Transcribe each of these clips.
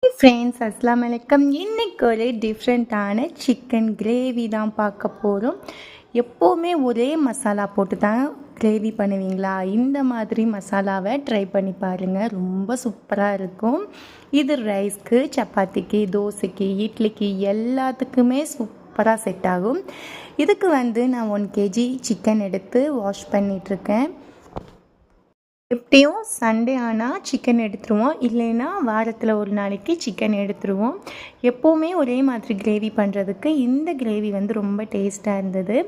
Friends அஸ்லாம் வலைக்கம். இன்றைக்கி ஒரு டிஃப்ரெண்ட்டான சிக்கன் கிரேவி தான் பார்க்க போகிறோம். எப்போவுமே ஒரே மசாலா போட்டு தான் கிரேவி பண்ணுவீங்களா? இந்த மாதிரி மசாலாவை ட்ரை பண்ணி பாருங்கள், ரொம்ப சூப்பராக இருக்கும். இது ரைஸ்க்கு, சப்பாத்திக்கு, தோசைக்கு, இட்லிக்கு எல்லாத்துக்குமே சூப்பராக செட் ஆகும். இதுக்கு நான் 1 kg சிக்கன் எடுத்து வாஷ் பண்ணிகிட்ருக்கேன். எப்படியும் சண்டே ஆனால் சிக்கன் எடுத்துருவோம், இல்லைன்னா வாரத்தில் ஒரு நாளைக்கு சிக்கன் எடுத்துருவோம். எப்போவுமே ஒரே மாதிரி கிரேவி பண்ணுறதுக்கு இந்த கிரேவி ரொம்ப டேஸ்ட்டாக இருந்தது.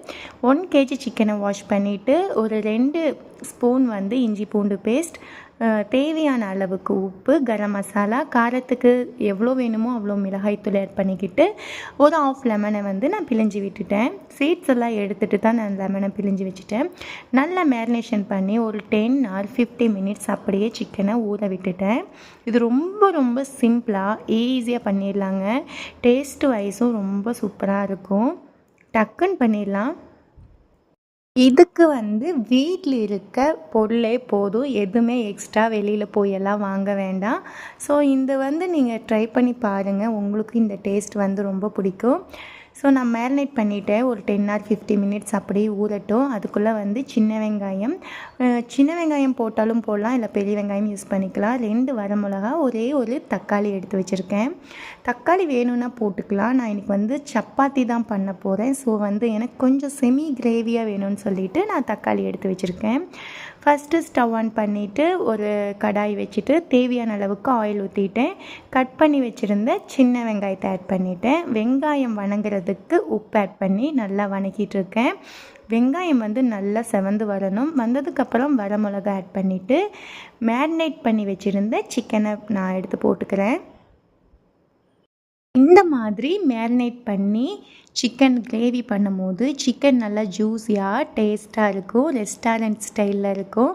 1 kg சிக்கனை வாஷ் பண்ணிவிட்டு ஒரு 2 ஸ்பூன் இஞ்சி பூண்டு பேஸ்ட், தேவையான அளவுக்கு உப்பு, கரம் மசாலா, காரத்துக்கு எவ்வளோ வேணுமோ அவ்வளோ மிளகாய்த்தூள் ஆட் பண்ணிக்கிட்டு ஒரு ஆஃப் லெமனை நான் பிழிஞ்சு விட்டுட்டேன். சீட்ஸ் எல்லாம் எடுத்துகிட்டு தான் நான் லெமனை பிழிஞ்சு வச்சுட்டேன். நல்லா மேரினேஷன் பண்ணி ஒரு 10 or 50 மினிட்ஸ் அப்படியே சிக்கனை ஊற விட்டுட்டேன். இது ரொம்ப ரொம்ப சிம்பிளாக ஈஸியாக பண்ணிடலாங்க. டேஸ்ட் வைஸும் ரொம்ப சூப்பராக இருக்கும். டக்குன்னு பண்ணிடலாம். இதுக்கு வீட்டில் இருக்க பொருளே போதும், எதுவுமே எக்ஸ்ட்ரா வெளியில் போயெல்லாம் வாங்க வேண்டாம். ஸோ இந்த நீங்கள் ட்ரை பண்ணி பாருங்கள், உங்களுக்கு இந்த டேஸ்ட் ரொம்ப பிடிக்கும். ஸோ நான் மேரினேட் பண்ணிவிட்டேன். ஒரு 10 or 50 மினிட்ஸ் அப்படியே ஊறட்டும். அதுக்குள்ளே சின்ன வெங்காயம் போட்டாலும் போடலாம், இல்லை பெரிய வெங்காயம் யூஸ் பண்ணிக்கலாம். 2 வரமிளகா, ஒரே ஒரு தக்காளி எடுத்து வச்சுருக்கேன். தக்காளி வேணும்னா போட்டுக்கலாம். நான் இன்றைக்கி சப்பாத்தி தான் பண்ண போகிறேன். ஸோ எனக்கு கொஞ்சம் செமி கிரேவியாக வேணும்னு சொல்லிவிட்டு நான் தக்காளி எடுத்து வச்சுருக்கேன். ஃபஸ்ட்டு ஸ்டவ் ஆன் பண்ணிவிட்டு ஒரு கடாய் வச்சுட்டு தேவையான அளவுக்கு ஆயில் ஊற்றிட்டேன். கட் பண்ணி வச்சுருந்த சின்ன வெங்காயத்தை ஆட் பண்ணிவிட்டேன். வெங்காயம் வணங்குறதுக்கு உப்பு ஆட் பண்ணி நல்லா வணக்கிட்டுருக்கேன். வெங்காயம் நல்லா செவந்து வரணும். வந்ததுக்கப்புறம் வரமிளகா ஆட் பண்ணிவிட்டு மேரினேட் பண்ணி வச்சுருந்த சிக்கனை நான் எடுத்து போட்டுக்கிறேன். இந்த மாதிரி மேரினேட் பண்ணி சிக்கன் கிரேவி பண்ணும்போது சிக்கன் நல்லா ஜூஸியாக டேஸ்ட்டாக இருக்கும், ரெஸ்டாரண்ட் ஸ்டைலில் இருக்கும்.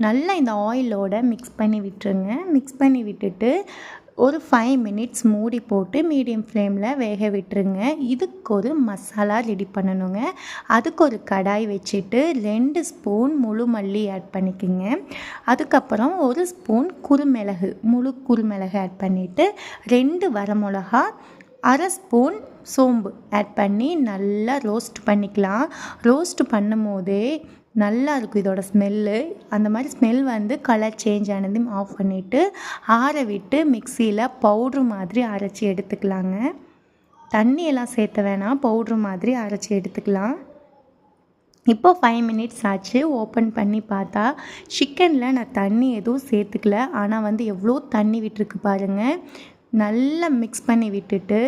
நல்லா இந்த ஆயிலோடு மிக்ஸ் பண்ணி விட்டுருங்க. மிக்ஸ் பண்ணி விட்டுட்டு ஒரு 5 மினிட்ஸ் மூடி போட்டு மீடியம் ஃப்ளேமில் வேக விட்டுருங்க. இதுக்கு ஒரு மசாலா ரெடி பண்ணணுங்க. அதுக்கு ஒரு கடாய் வச்சுட்டு 2 ஸ்பூன் முழு மல்லி ஆட் பண்ணிக்கோங்க. அதுக்கப்புறம் 1 ஸ்பூன் முழு குறுமிளகு ஆட் பண்ணிவிட்டு 2 வரமிளகா, 1/2 ஸ்பூன் சோம்பு ஆட் பண்ணி நல்லா ரோஸ்ட் பண்ணிக்கலாம். ரோஸ்ட் பண்ணும் போதே நல்லா இருக்கும் இதோட ஸ்மெல்லு. அந்த மாதிரி ஸ்மெல் கலர் சேஞ்ச் ஆனதையும் ஆஃப் பண்ணிவிட்டு ஆற விட்டு மிக்சியில் பவுட்ரு மாதிரி அரைச்சி எடுத்துக்கலாங்க. தண்ணியெல்லாம் சேர்த்த வேணாம், பவுட்ரு மாதிரி அரைச்சி எடுத்துக்கலாம். இப்போ 5 மினிட்ஸ் ஆச்சு. ஓப்பன் பண்ணி பார்த்தா சிக்கனில் நான் தண்ணி எதுவும் சேர்த்துக்கல, ஆனால் எவ்வளோ தண்ணி விட்டுருக்கு பாருங்கள். நல்லா மிக்ஸ் பண்ணி விட்டுட்டு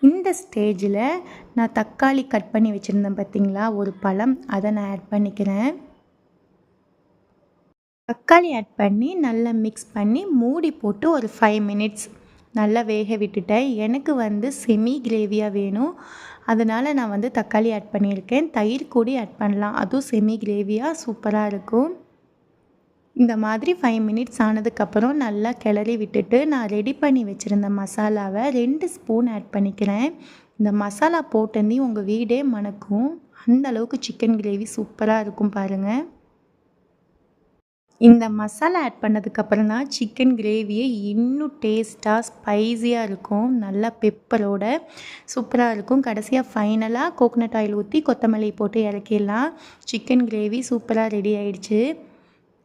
இந்த ஸ்டேஜில் நான் தக்காளி கட் பண்ணி வச்சுருந்தேன் பார்த்திங்களா, ஒரு பழம், அதை நான் ஆட் பண்ணிக்கிறேன். தக்காளி ஆட் பண்ணி நல்லா மிக்ஸ் பண்ணி மூடி போட்டு ஒரு 5 மினிட்ஸ் நல்லா வேக விட்டுட்டேன். எனக்கு செமி கிரேவியாக வேணும், அதனால் நான் தக்காளி ஆட் பண்ணியிருக்கேன். தயிர் கூடி ஆட் பண்ணலாம், அதுவும் செமி கிரேவியாக சூப்பராக இருக்கும். இந்த மாதிரி 5 மினிட்ஸ் ஆனதுக்கப்புறம் நல்லா கிளறி விட்டுட்டு நான் ரெடி பண்ணி வச்சுருந்த மசாலாவை 2 ஸ்பூன் ஆட் பண்ணிக்கிறேன். இந்த மசாலா போட்டேந்தி உங்கள் வீடே மணக்கும், அந்த அளவுக்கு சிக்கன் கிரேவி சூப்பராக இருக்கும் பாருங்கள். இந்த மசாலா ஆட் பண்ணதுக்கப்புறம் தான் சிக்கன் கிரேவியே இன்னும் டேஸ்ட்டாக ஸ்பைஸியாக இருக்கும். நல்லா பெப்பரோட சூப்பராக இருக்கும். கடைசியாக ஃபைனலாக கோகனட் ஆயில் ஊற்றி கொத்தமல்லி போட்டு இறக்கிடலாம். சிக்கன் கிரேவி சூப்பராக ரெடி ஆயிடுச்சு.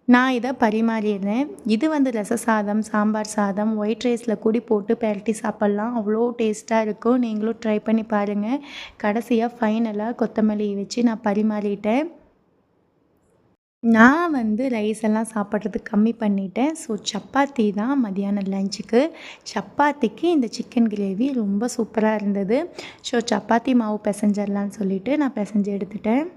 நான் இதை பரிமாறிடுறேன். இது ரச சாதம், சாம்பார் சாதம், ஒயிட் ரைஸில் கூடி போட்டு பெரட்டி சாப்பிட்லாம். அவ்வளோ டேஸ்ட்டாக இருக்கும். நீங்களும் ட்ரை பண்ணி பாருங்கள். கடைசியாக ஃபைனலாக கொத்தமல்லி வச்சு நான் பரிமாறிட்டேன். நான் ரைஸ் எல்லாம் சாப்பிட்றது கம்மி பண்ணிட்டேன். ஸோ சப்பாத்தி தான் மதியானம் லஞ்சுக்கு. சப்பாத்திக்கு இந்த சிக்கன் கிரேவி ரொம்ப சூப்பராக இருந்தது. ஸோ சப்பாத்தி மாவு பிசைஞ்சிடலான்னு சொல்லிவிட்டு நான் பிசைஞ்சு எடுத்துட்டேன்.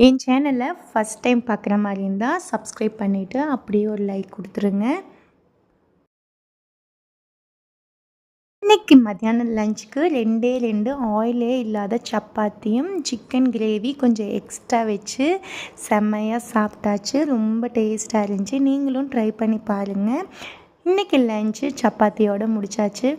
என் சேனலை ஃபஸ்ட் டைம் பார்க்குற மாதிரி இருந்தால் சப்ஸ்கிரைப் பண்ணிவிட்டு அப்படியே ஒரு லைக் கொடுத்துருங்க. இன்றைக்கி மத்தியானம் லஞ்சுக்கு 2 ஆயிலே இல்லாத சப்பாத்தியும் சிக்கன் கிரேவி கொஞ்சம் எக்ஸ்ட்ரா வச்சு செம்மையாக சாப்பிட்டாச்சு. ரொம்ப டேஸ்ட்டாக இருந்துச்சு. நீங்களும் ட்ரை பண்ணி பாருங்கள். இன்றைக்கி லஞ்சு சப்பாத்தியோடு முடிச்சாச்சு.